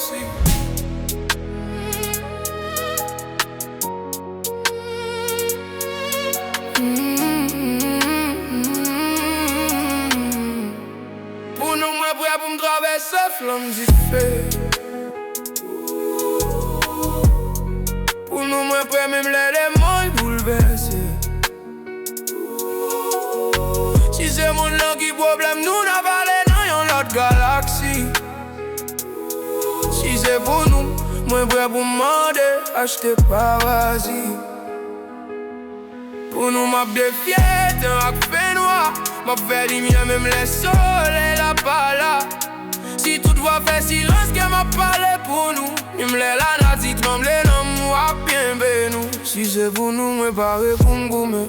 galaxie. Pour nous, moi, prêt pour me traverser flamme du feu. Pour nous, moi, prêt même les mondes bouleversés. Si c'est mon là qui problème, nous n'a pas les dans l'autre galaxie. Si c'est pour nous, moi, prêt pour demander, acheter paradis. Pour nous, m'a défié, tant que fait noir. M'a fait lumière, même les soleils là pas là. Si tout va faire silence, qu'elle m'a parlé pour nous. Il me l'a la dit trembler, non, moi, bien nous. Si c'est pour nous, moi, pareil pour m'goumer.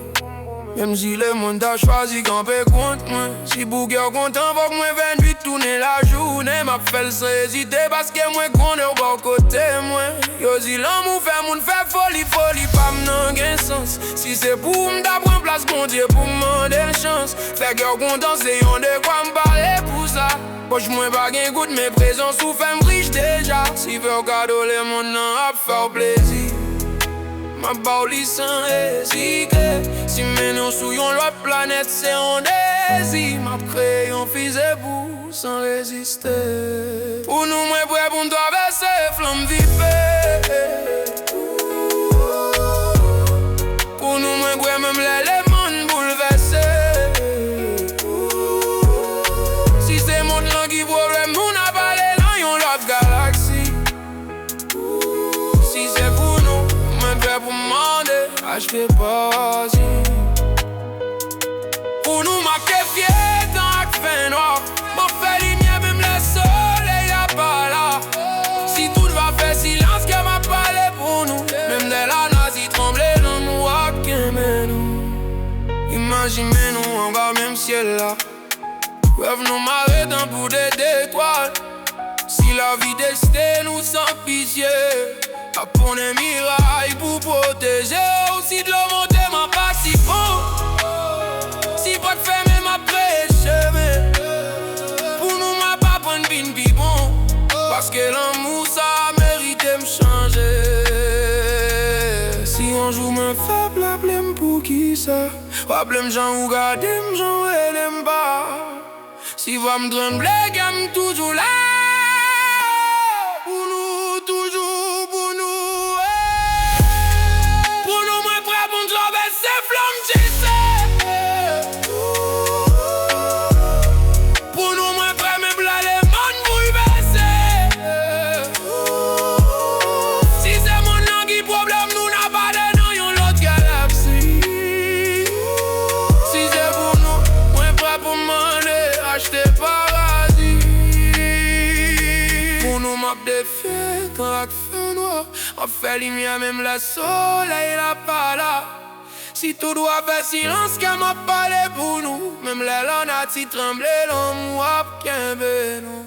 Même si le monde a choisi camper contre moi. Si Bouguer content, faut que moi 28 tourner la journée. M'a fait le sans hésiter parce que moi, qu'on est au bon côté, moi. Yo, si l'amour fait folie, pas m'nan gain sens. Si c'est pour m'd'apprendre place, mon Dieu, pour m'demander chance. Fait que content, c'est yon de quoi m'parler pour ça. Poche moi pas gain goût, mais présence ou fait m'riche déjà. Si veut cadeau, le monde n'a faire plaisir. Ma bauli sans hésiter. Si nous sous yon l'autre planète, c'est un désir. Ma créé un fusée pour sans résister. Pour nous, moi, prêt pour traverser flamme vivée. Pour nous, moi, prêt même les mondes bouleversés. Si c'est mon là qui problème, nous n'a pas les dans yon l'autre galaxie. Si c'est pour nous, moi, prêt pour demander, acheter paradis. Pour nous, ma défié, tant que fait noir. M'a fait lumière, même le soleil là pas là. Si tout va faire silence, qu'elle m'a parlé pour nous. Même de la nazi trembler dans nous, à nous. Imaginez-nous en bas, même ciel là. Rêve nous marrer d'un bout d'étoiles. Si la vie destinée nous sans pitié. Apprendre des mirailles pour protéger. Aussi de l'eau monter ma partie bon. Si pas de faire même après chemin. Pour nous m'a pas prendre bin bon. Parce que l'amour ça mérite de me changer. Si un jour me faible, appelez-moi pour qui ça. Appelez-moi Jean ou gardez-moi Jean et l'aime pas. Si va me trembler, gamme toujours là. Défait quand fait noir. On fait lumière, même le soleil là pas là. Si tout doit faire silence, qu'elle m'a parlé pour nous. Même les lana, si tremblé, l'homme ou à nous.